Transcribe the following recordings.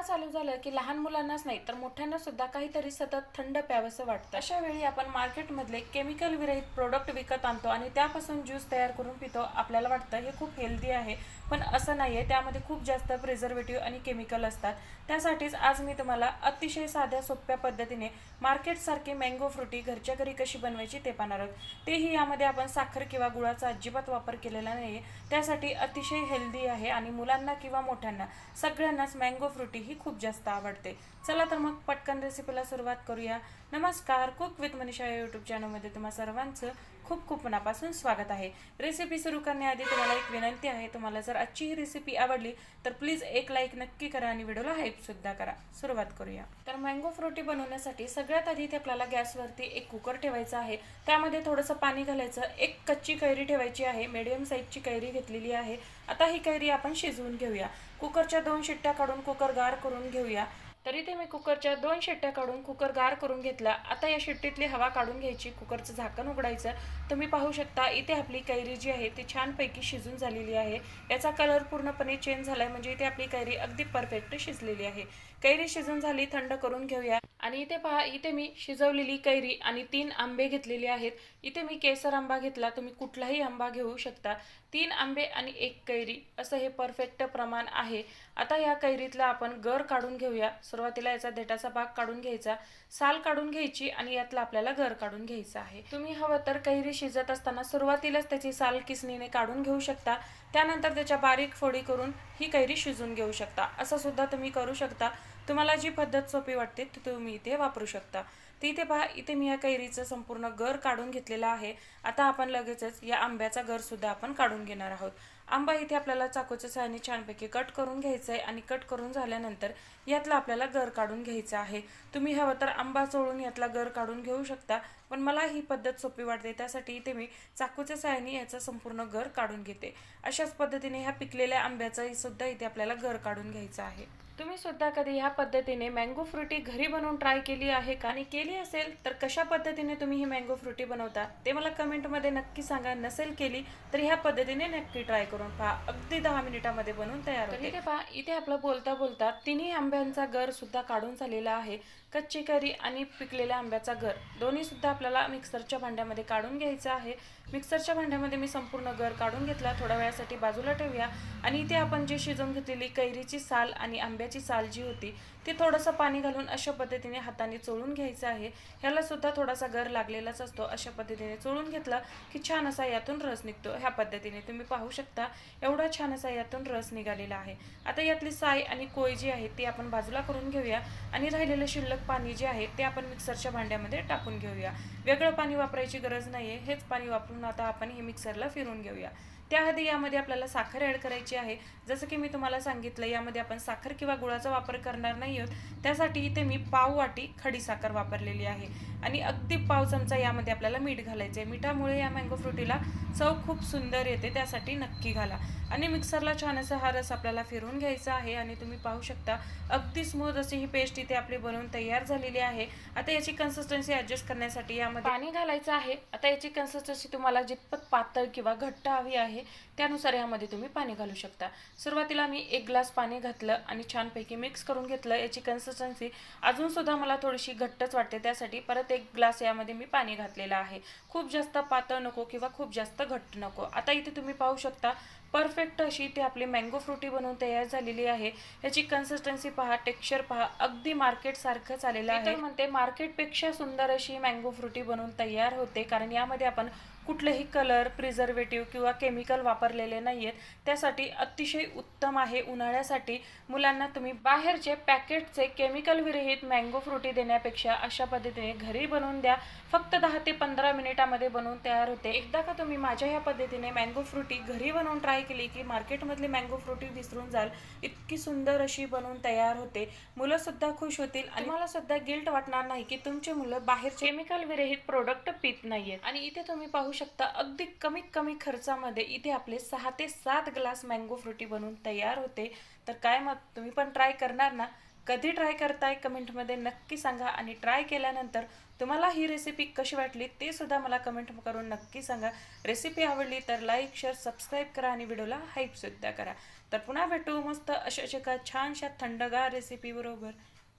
उन्हाळा चालू झालं की लहान मुलांनाच नाही तर मोठ्यांना सुद्धा काहीतरी सतत थंड प्यावंसं वाटतं। अशा वेळी आपण मार्केटमधले केमिकल विरहित प्रोडक्ट विकत आणतो आणि त्यापासून ज्यूस तयार करून पितो। आपल्याला वाटतं हे खूप हेल्दी आहे, पण असं नाहीये। त्यामध्ये खूप जास्त प्रिझर्वेटिव्ह आणि केमिकल असतात। त्यासाठीच आज मी तुम्हाला अतिशय साध्या सोप्या पद्धतीने मार्केट सारखी मँगो फ्रुटी घरच्या घरी कशी बनवायची ते पाहणार आहोत। तेही यामध्ये आपण साखर किंवा गुळाचा अजिबात वापर केलेला नाहीये। त्यासाठी अतिशय हेल्दी आहे आणि मुलांना किंवा मोठ्यांना सगळ्यांनाच मँगो फ्रुटी ही खूप जास्त आवडते। चला तर मग पटकन रेसिपीला सुरुवात करूया। नमस्कार, कुक विथ मनीषा या यूट्यूब चॅनलमध्ये तुम्हा सर्वांचं खूप खूप मनापासून स्वागत आहे। रेसिपी सुरू करण्याआधी तुम्हाला एक विनंती आहे, तुम्हाला जर आजची ही रेसिपी आवडली तर प्लीज एक लाईक नक्की करा आणि व्हिडिओला हाईप सुद्धा करा। सुरुवात करूया। तर मँगो फ्रुटी बनवण्यासाठी सगळ्यात आधी इथे आपल्याला गॅसवरती एक कुकर ठेवायचा आहे। त्यामध्ये थोडंसं पाणी घालायचं। एक कच्ची कैरी ठेवायची आहे, मीडियम साईजची कैरी घेतलेली आहे। आता ही कैरी आपण शिजवून घेऊया। कुकरच्या 2 शिट्ट्या काढून कुकर गार करून घेऊया। तरी ते मी कुकरच्या 2 शिट्ट्या काढून कुकर गार करून घेतला। आता या शिट्टीतली हवा काढून घ्यायची, कुकरचं झाकण उघडायचं। तुम्ही पाहू शकता इथे आपली कैरी जी आहे ती छानपैकी शिजून झालेली आहे। याचा कलर पूर्णपणे चेंज झालाय, म्हणजे इथे आपली कैरी अगदी परफेक्ट शिजलेली आहे। कैरी शिजून झाली, थंड करून घेऊया। आणि इथे पहा, इथे मी शिजवलेली कैरी आणि 3 आंबे घेतलेले आहेत। इथे मी केसर आंबा घेतला, तुम्ही कुठलाही आंबा घेऊ शकता। 3 आंबे आणि 1 कैरी असं हे परफेक्ट प्रमाण आहे। आता या कैरीतला आपण गर काढून घेऊया। सुरुवातीला याचा देठाचा भाग काढून घ्यायचा, साल काढून घ्यायची आणि यातला आपल्याला गर काढून घ्यायचा आहे। तुम्ही हवं तर कैरी शिजत असताना सुरुवातीलाच त्याची साल किसणीने काढून घेऊ शकता, त्यानंतर त्याच्या बारीक फोडी करून ही कैरी शिजून घेऊ शकता। असं सुद्धा तुम्ही करू शकता। तुम्हाला जी पद्धत सोपी वाटते ती तुम्ही इथे वापरू शकता। तर इथे पहा, इथे मी या कैरीचं संपूर्ण गर काढून घेतलेला आहे। आता आपण लगेचच या आंब्याचा गर सुद्धा आपण काढून घेणार आहोत। आंबा इथे आपल्याला चाकूच्या सहाय्याने छानपैकी कट करून घ्यायचा आहे आणि कट करून झाल्यानंतर यातला आपल्याला गर काढून घ्यायचा आहे। तुम्ही हवं तर आंबा चोळून यातला गर काढून घेऊ शकता, पण मला ही पद्धत सोपी वाटते त्यासाठी इथे मी चाकूच्या सहाय्याने याचा संपूर्ण गर काढून घेते। अशाच पद्धतीने ह्या पिकलेल्या आंब्याचा सुद्धा इथे आपल्याला गर काढून घ्यायचा आहे। तुम्ही सुद्धा कधी ह्या पद्धतीने मँगो फ्रुटी घरी बनवून ट्राय केली आहे का? आणि केली असेल तर कशा पद्धतीने तुम्ही ही मँगो फ्रुटी बनवता ते मला कमेंटमध्ये नक्की सांगा। नसेल केली तर ह्या पद्धतीने नक्की ट्राय करून पहा, अगदी 10 मिनिटांमध्ये बनवून तयार होते। इथे पहा, इथे आपलं बोलता बोलता तिन्ही आंब्यांचा गर सुद्धा काढून झालेला आहे। कच्ची कैरी आणि पिकलेल्या आंब्याचा गर दोन्ही सुद्धा आपल्याला मिक्सरच्या भांड्यामध्ये काढून घ्यायचं आहे। मिक्सरच्या भांड्यामध्ये मी संपूर्ण गर काढून घेतला। थोड्या वेळासाठी बाजूला ठेवूया आणि इथे आपण जी शिजवून घेतलेली कैरीची साल आणि आंब्याची साल जी होती ती थोडंसं पाणी घालून अशा पद्धतीने हाताने चोळून घ्यायचं आहे। ह्याला सुद्धा थोडासा गर लागलेलाच असतो। अशा पद्धतीने चोळून घेतला की छान असा यातून रस निघतो। ह्या पद्धतीने तुम्ही पाहू शकता एवढा छान असा यातून रस निघालेला आहे। आता यातली साय आणि कोय जी आहे ती आपण बाजूला करून घेऊया आणि राहिलेलं शिल्लक पाणी जे आहे ते आपण मिक्सरच्या भांड्यामध्ये टाकून घेऊया। वेगळं पाणी वापरायची गरज नाहीये, हेच पाणी वापरून आता आपण हे मिक्सरला फिरून घेऊया। त्याआधी यामध्ये आपल्याला साखर ॲड करायची आहे। जसं की मी तुम्हाला सांगितलं, यामध्ये आपण साखर किंवा गुळाचा वापर करणार नाही आहोत। त्यासाठी इथे मी पाव वाटी खडी साखर वापरलेली आहे आणि अगदी पाव चमचा यामध्ये आपल्याला मीठ घालायचं आहे। मिठामुळे या मँगो फ्रुटीला चव खूप सुंदर येते, त्यासाठी नक्की घाला। आणि मिक्सरला छान असा हा रस आपल्याला फिरवून घ्यायचा आहे आणि तुम्ही पाहू शकता अगदी स्मूथ अशी ही पेस्ट इथे आपली बनवून तयार झालेली आहे। आता याची कन्सिस्टन्सी ॲडजस्ट करण्यासाठी यामध्ये पाणी घालायचं आहे। आता याची कन्सिस्टन्सी तुम्हाला जितपत पातळ किंवा घट्ट हवी आहे त्यानुसार यामध्ये तुम्ही पाणी घालू शकता। सुरुवातीला मी 1 ग्लास पाणी घातलं आणि छानपैकी मिक्स करून घेतलं। याची कन्सिस्टन्सी अजून सुद्धा मला थोडीशी घट्टच वाटते, त्यासाठी परत 1 ग्लास यामध्ये मी पाणी घातलेलं आहे। खूप जास्त पातळ नको किंवा खूप जास्त घट्ट नको। आता इथे तुम्ही पाहू शकता परफेक्ट अशी ती आपली मँगो फ्रुटी बनवून तयार झालेली आहे। याची कन्सिस्टन्सी पहा, टेक्स्चर पहा, अगदी मार्केट सारखंच आलेलं आहे। म्हणते मार्केटपेक्षा सुंदर अशी मँगो फ्रुटी बनवून तयार होते, कारण यामध्ये आपण कुठलेही कलर, प्रिझर्वेटिव्ह किंवा केमिकल वापरलेले नाहीयेत। त्यासाठी अतिशय उत्तम आहे। उन्हाळ्यासाठी मुलांना तुम्ही बाहेरचे पॅकेटचे केमिकल विरहित मँगो फ्रुटी देण्यापेक्षा अशा पद्धतीने घरी बनवून द्या। फक्त 10 ते 15 मिनिटांमध्ये बनवून तयार होते। एकदा का तुम्ही माझ्या ह्या पद्धतीने मँगो फ्रुटी घरी बनवून ट्राय केली की मार्केटमधली मँगो फ्रुटी विसरून जाल, इतकी सुंदर अशी बनवून तयार होते। मुलं सुद्धा खुश होतील आणि तुम्हाला सुद्धा गिल्ट वाटणार नाही की तुमची मुलं बाहेरचे केमिकल विरहित प्रोडक्ट पित नाहीयेत। आणि इथे तुम्ही पाहू शकता अगदी कमीत कमी खर्चामध्ये इथे आपले 6 ते 7 ग्लास मँगो फ्रुटी बनवून तयार होते। तर काय मग तुम्ही पण ट्राय करणार ना? कधी ट्राय करताय कमेंटमध्ये नक्की सांगा आणि ट्राय केल्यानंतर तुम्हाला ही रेसिपी कशी वाटली ते सुद्धा मला कमेंट करून नक्की सांगा. रेसिपी आवडली तर लाईक शेअर सबस्क्राईब करा आणि व्हिडिओला हाईप सुद्धा करा. तर पुन्हा भेटू मस्त अशा एका छानशा थंडगार रेसिपी बरोबर.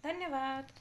धन्यवाद.